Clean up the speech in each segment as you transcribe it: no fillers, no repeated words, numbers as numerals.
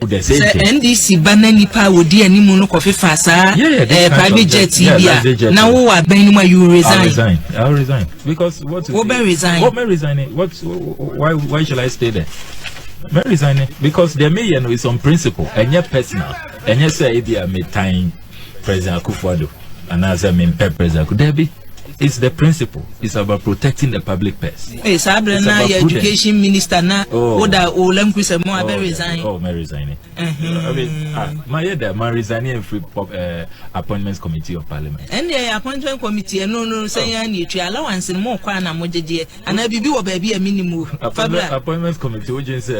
NDC banani pa wodi animu no kofi fasa private jet bia na wo wa ban mu you resign. I'll resign because what may resign. What may resign? Why shall I stay there? May resign because the mayor is on principle and yet personal and yet say they are me time President Akufo-Addo and as I mean President Akufo-Addo. It's the principle. It's about protecting the public purse. Hey, Sabrina, your education minister na oda olem kwise mo abe resign. Oh, may resign. I mean, my resigning free appointments committee of parliament. And the appointment committee no say any allowance more kwa na mojeje and I bibi wo baby a minimum. Appointments committee which is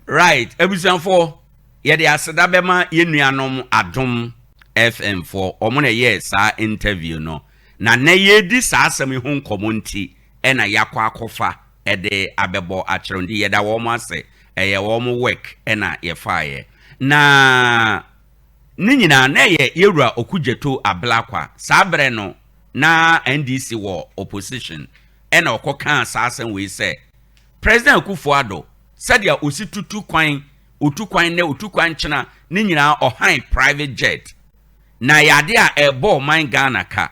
right. Ebusan for ye de aseda bema ye nuanom adom FM for omuna ye sa interview no na ye di sa asem ho nkomonti e na yakwa akofa e de abebo acherondi ye da wo mo ase ye wo mo work e na ye fire na ni nyina na ye yewura okujeto ablakwa sa bre no na NDC wo opposition e na okoka sa asem we say President Akufo-Addo said ya osi tutu kwan utukwan china ni nyina ohan private jet na yade a ebo man Ghana ka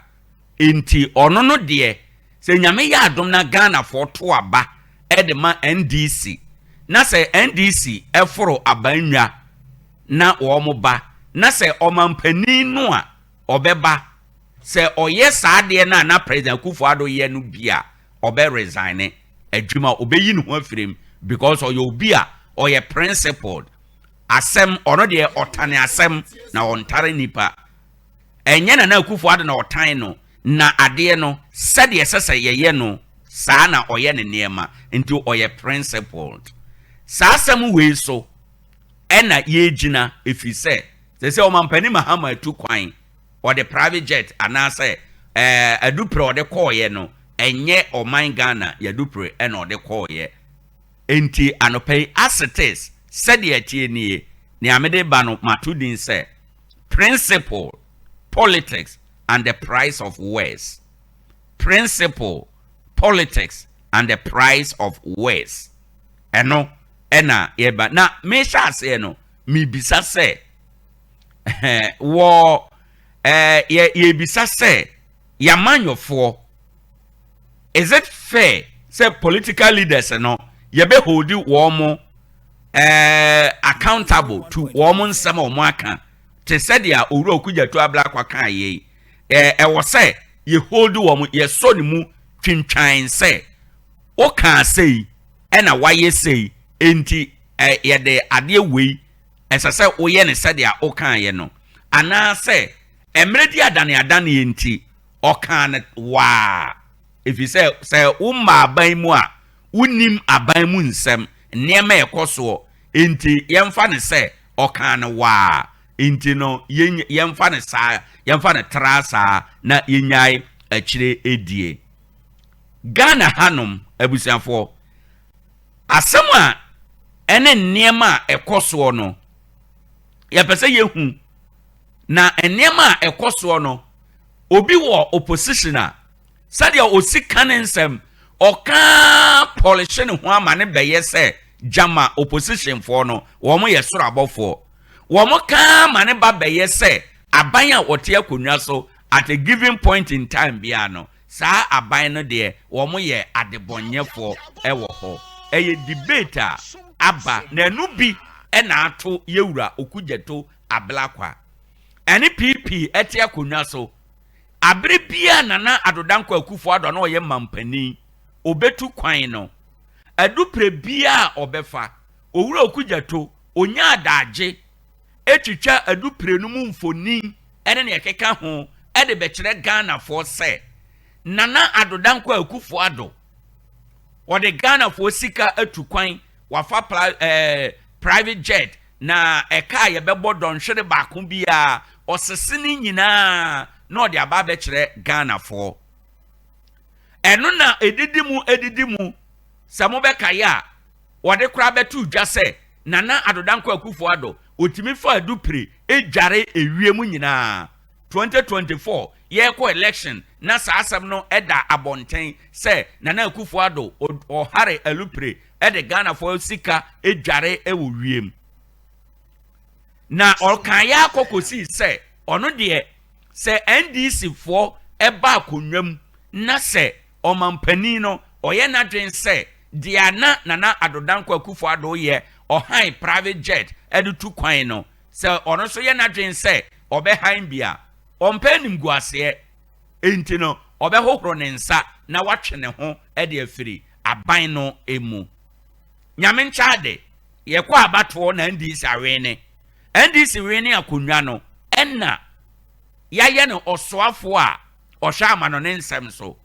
enti ono no de se nyame ya adom na Ghana for to aba edema NDC na se NDC eforo abanwa na wo mo ba na se omampani no a obeba se oye saade na President Akufo-Addo ye no bia obe resign adwuma obeyi no ho afirim because oye obi a oye principled asem ono de otane asem na ontare nipa enye na Akufo-Addo na otan no na ade no sede sese yeye no saa na oye ne niema nti oye principled saa asem we so ena ye gina efise se o mampani mahama tu kwan or the private jet anase adupre o de call ye no enye o man Ghana ya dupre ena o de call ye enti anopay as it is said ye tie ni amede ba no matudin say principle politics and the price of words principle politics and the price of words eno ena ye ba na me sha say no mi bisa say wo ye bisa say ya manyofo is it fair say political leaders no ye be hold wo accountable to woman some of maka te said ya owura okujato ablakwa kan ye wo say ye hold woman ye so ni mu twintwan say o kan say e na waye say enti ye de ade wei esa say wo ye ne said ya o kan ye no ana say emredi adane enti o kan wa if you say umma aban mu a unim aban mu nsem niema ekoso enti yemfa ne se okan wa enti no yemfa ne sa yemfa ne trasa na yenyai akire edie Ghana hanom abusiafo asem a ene niema ekoso no yepese yehu na niema ekoso no obi wo opposition a sadia osika nsem oka politician ho amane beye se jama opposition for no wo mo ye soro abofo wo mo ka mane ba beye se aban a wote akonwa so at a given point in time bia no saa aban no de wo mo ye adebonyefo ewo ho eye debate aba na enu bi na ato yewura okujeto ablakwa ene pp ete akonwa so abre bia nana adodanko Akufo-Addo na oye mampani obetu kwan no adupre bia obefa owura okujato onya adaje etwitwa adupre no mu mfoni ene ne ekeka ho ede bekire Ghana for say nana adodanko Akufo-Addo ode Ghana for sika atu kwan wafa private jet na eka ye bebo donhwere ba ko bia osesene nyina no de aba bekire Ghana for eno na edidimu samo beka ya wode kura betu dwa se nana adodanko Akufo-Addo otimi fa adupre ejare ewiemu nyina 2024 ye ko election na saa asɛm no ɛda abɔnten sɛ Nana Akufo-Addo ɔhare alupre ɛde Ghana for sika edware ɛwɔ wiem na ɔkan ya akɔkɔsi sɛ ɔno deɛ sɛ NDC foɔ ɛba akonnwam na sɛ ɔmampanin no ɔyɛ n'adwen sɛ deɛ Nana Addo Dankwa Akufo-Addo yɛ ɔhan private jet ɛde tu kwan no sɛ ɔno so yɛ n'adwen sɛ ɔbɛhan bia ɔmpɛ nim guaseɛ enti no ɔbɛhohoro ne nsa na watwe ne ho ɛde afiri aban no emu nyame nkyade yɛkɔ abatoɔ na NDC awene NDC wene akonnwa no ɛna yɛayɛ no ɔsoafo a ɔhwɛ amano ne nsɛm so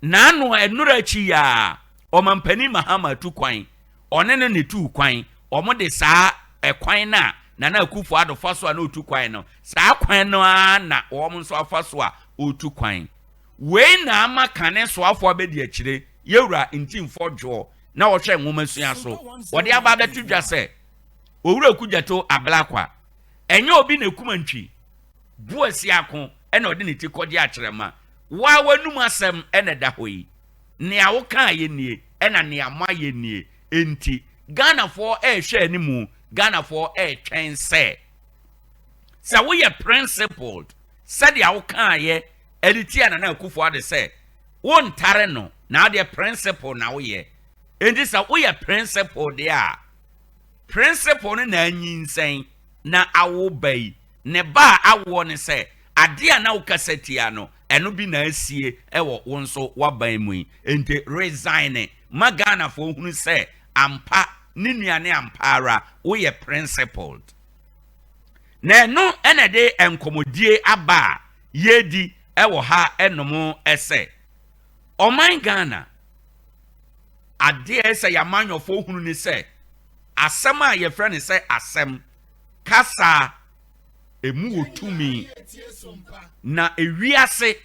naano ɛnura akyi ya ɔmampani Mahama tu kwan ɔne no ne tu kwan ɔmo de saa ɛkwan na Nana Akufo-Addo fa so a na otu kwan no saa kwan no na ɔmo nso afa so a otu kwan wei na ama kane soafo abedi akyire yewura ntimfo dwo na ɔhwɛ nwoma sua so wɔde aba betu dwa sɛ owura kugyato ablakwa enye obi na kumantwi buasi ako ɛna ɔde ne ti kɔde akyerɛma wa wanum asɛm ɛna da hɔ yi nea wo kan yɛ nie ɛna nea ma yɛ nie enti Ghana for hwɛ animu Ghana for twɛn sɛ wo yɛ principled said ya wo kan yɛ editi Nana Akufo-Addo sɛ wo ntare no na de principle na wo yɛ enti sɛ wo yɛ principle de a principle no na anyinsen na awo bai ne ba awo ne sɛ ade a na wo kasatia no eno bi na asie ɛwɔ wo nso waban mu yi enti resign ma Ghana for hunu sɛ ampa ne nuane ampara wo yɛ principled na no ena de enkomodie aba yedi ɛwɔ ha enomo ɛsɛ ɔman Ghana ade ɛsɛ yamanyofo hunu ne sɛ asɛm a yɛfrɛ ne sɛ asɛm kasa emu otumi na ewiase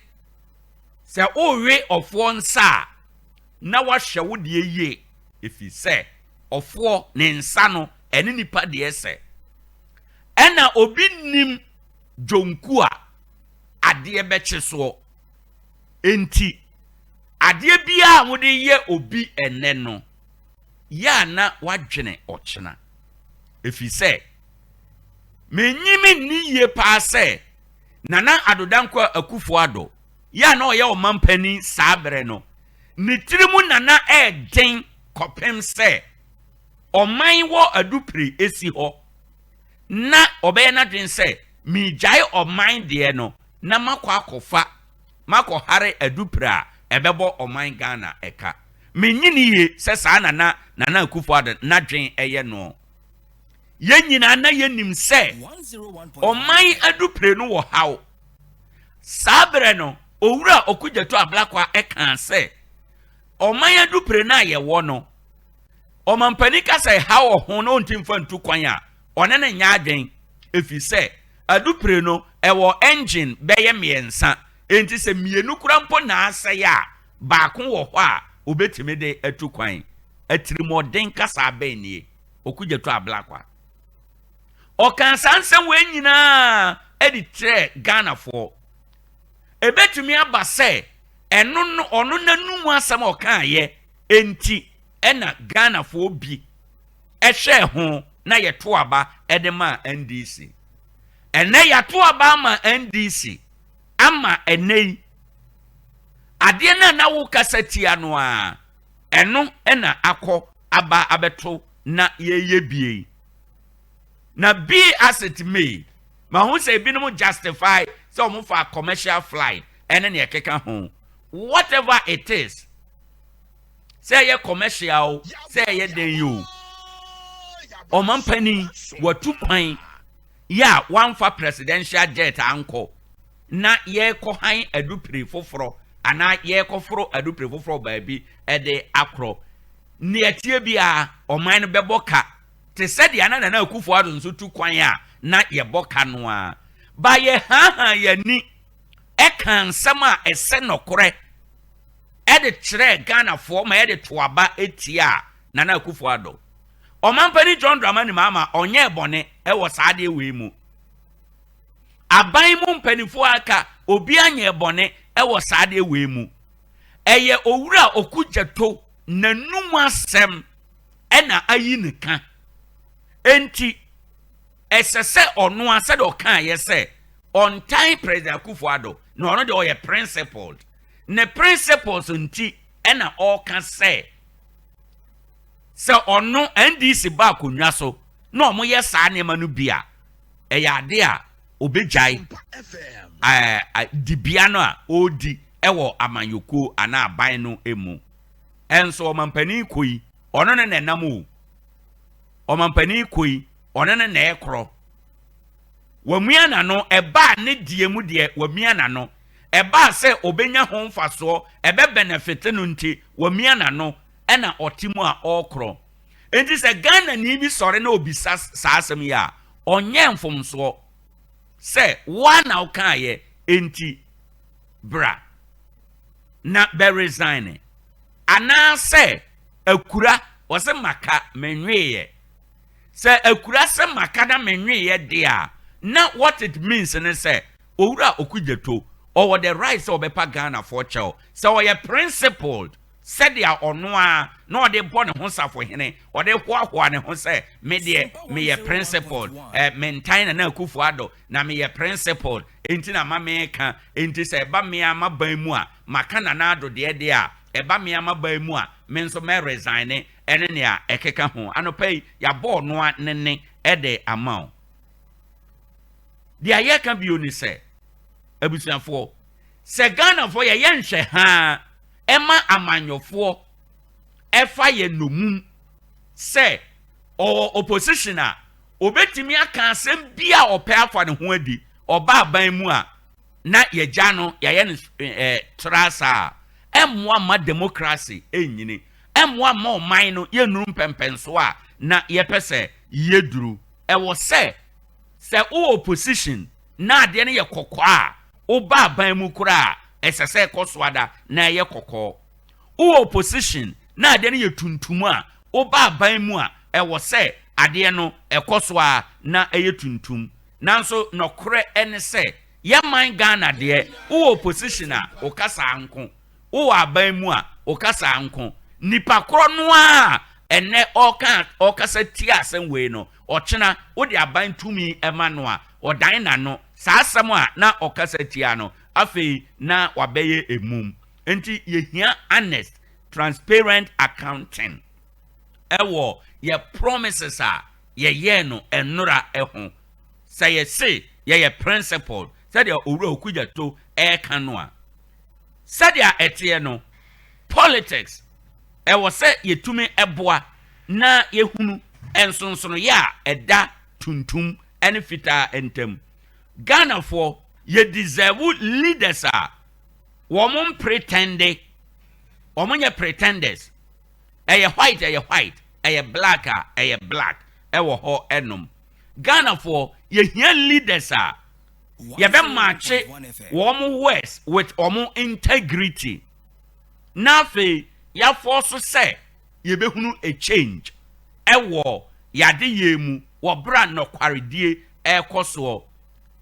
sɛ owe ɔfo nsa na wahwɛ wo de yie efi sɛ ɔfo ne nsa no ɛne nipa de ɛsɛ ɛna obi nim jonku a adeɛ bɛkye so enti adeɛ bia a wode yɛ obi ɛnɛ no ya na wadwene ɔkyena efi sɛ menyimi ni yie paa sɛ Nana Addo Dankwa Akufo-Addo ya na ɔyɛ ɔmampani saa bere no ne tirimu nana ɛden kɔpem sɛ ɔman wɔ adupre esi hɔ na ɔbɛyɛ n'adwen sɛ migyae ɔman deɛ no na makɔ akɔfa makɔ hare adupre a ɛbɛbɔ ɔman Ghana ɛka menyini ye sɛ saa Nana Akufo-Addo n'adwen ɛyɛ no yenyina na yenim sɛ ɔman adupre no wɔ haw saa bere no owura okugyato ablakwa ɛka sɛ ɔman adupre na yɛwɔ no ɔmampani ka sɛ haw ho no ntimfa ntu kwan a ɔne ne nyaadwen efi sɛ adupre no ɛwɔ engine bɛyɛ miensa enti sɛ mienu kura mpo na asɛ ya baako wɔ hɔ a obetime de atu kwan atirimɔden kasa abɛnie okugyato ablakwa ɔkan sansɛm wɔ nyinaa edi tre Ghana for ebetumi aba sɛ ɛno no ɔno nanum asɛm ɔkan yɛ enti ɛna Ghana for bi ɛhwɛ ho na yɛto aba ɛde ma NDC ɛnɛ yɛto aba ma NDC ama ɛnɛ adeɛ na wo kasatia no a ɛno ɛna akɔ aba abeto na yeye bie na be asset made ma hu say binom justify so mo for commercial flight ene ne ekeka ho whatever it is say ye commercial say ye den yo o man pani watu kwan ya one for presidential jet anko na ye ko han adupre foforo ana ye ko foro adupre foforo baabi e de akro ne atie bia o man no beboka te said ya Nana Akufo-Addo nso tu kwan a na ye boka no a ba ye ha ye ni e kan nsɛm a ɛsɛ nokore e de kyerɛ Ghana for ma ye de to aba etia Nana Akufo-Addo ɔmampani John Dramani Mahama ɔnyɛ bɔne e wɔ saa de we mu aban mu mpanifo aka obi anyɛ bɔne ɛwɔ saa de we mu ɛyɛ owura okugyato nanum asɛm ɛna ayi ne ka enti ɛsɛ ɔno asɛ de ɔka yɛ sɛ on time President Akufo-Addo na ɔno de ɔyɛ principled ne principles nti ɛna ɔka sɛ ɔno NDC ba akonnwa so na ɔmo yɛ saa nneɛma no bi a ɛyɛ ade a obegyae dibia no a odi ɛwɔ amanyɔkuo ana aban no emu ɛnso ɔmampanin koyi ɔno ne nenam o ɔmampanin koyi ɔno ne na ɛkorɔ wamua na no ɛba ne die mu deɛ wamua na no ɛba sɛ obenya ho mfasoɔ ɛbɛ benefit no nti wamua na no ɛna ɔte mu a ɔkorɔ enti sɛ Ghana ni bi sɔre na obisa saa asɛm yi a ɔnyɛ mfomsoɔ sɛ wa na ɔkaayɛ enti bra na bɛ resign anaasɛ akura wɔsɛ maka menweyɛ sɛ akura sɛ maka na menweyɛ de a na what it means ne sɛ owura okugyato or the right sɛ ɔbɛpa Ghana for kyɛw sɛ ɔyɛ principled sɛdeɛ ɔno a na ɔde bɔ ne ho safo hene ɔde hoahoa ne ho sɛ me deɛ meyɛ principled mentan na Akufo-Addo na meyɛ principled enti na ma meka enti sɛ ɛba me ama ban mu a maka na Addo deɛ a ɛba me ama ban mu a me nso mɛ resign ɛne nea ɛkeka ho anopa yi yɛabɔ ɔno a nene ɛde ama o deɛ yɛka bio ni sɛ abusuafoɔ sɛ Ghanafoɔ yɛyɛ nhwɛ haa ɛma amanyɔfoɔ ɛfa yɛ nomum sɛ opposition a obetimi aka asɛm bia ɔpɛ afa ne ho adi ɔba aban mu a na yɛgya no yɛyɛ no trasa ɛmmoa ma democracy ɛnyini ɛmmoa ma ɔman no yɛnuru mpɛmpɛnso a na yɛpɛ sɛ yɛduru ɛwɔ sɛ o opposition na adeɛ no yɛ kɔkɔɔ a woba aban mu koraa ɛsɛ sɛ ɛkɔ so ada na ɛyɛ kɔkɔɔ o opposition na adeɛ no yɛ tuntum a woba aban mu a ɛwɔ sɛ adeɛ no ɛkɔ so a na ɛyɛ tuntum nanso nɔkorɛ ɛne sɛ yɛman Ghana deɛ o opposition a okasa anko o aban mu a okasa anko nipa korɔ no a ɛnɛ ɔkasa ti asɛm wei no ɔkyena wode aban tumi ɛma no a ɔdan na no saa asɛm a na ɔkasa tia no afei na wabɛyɛ emum enti yehia honest transparent accounting ɛwɔ yɛ promises a yɛyɛ no ɛnora ɛho sɛ yɛse yɛyɛ principled sɛdeɛ owura okugyato ɛka no a sɛdeɛ ɛteɛ no politics ɛwɔ sɛ yɛtumi ɛboa na yɛhunu ɛnsonsono yɛ a ɛda tuntum ɛne fitaa ntam Ghanafoɔ yɛ deserve leaders a wɔn pretende wɔn nyɛ pretenders ɛyɛ white ɛyɛ black a ɛyɛ black ɛwɔ hɔ ɛnom Ghanafoɔ yɛhia leaders a yɛbɛmaakye wɔn words with wɔn integrity na afei yɛafɔ so sɛ yɛbɛhunu a change ɛwɔ yade yɛ mu wɔ bra nɔkwaredie ɛkɔ soɔ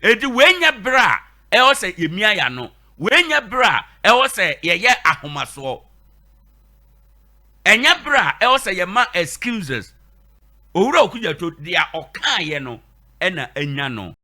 edi wenya bra ɛwɔ sɛ yɛmia ya no wenya bra ɛwɔ sɛ yɛyɛ ahomasoɔ ɛnya bra ɛwɔ sɛ yɛma excuses owura okugyato deɛ ɔkaayɛ no ɛna anya no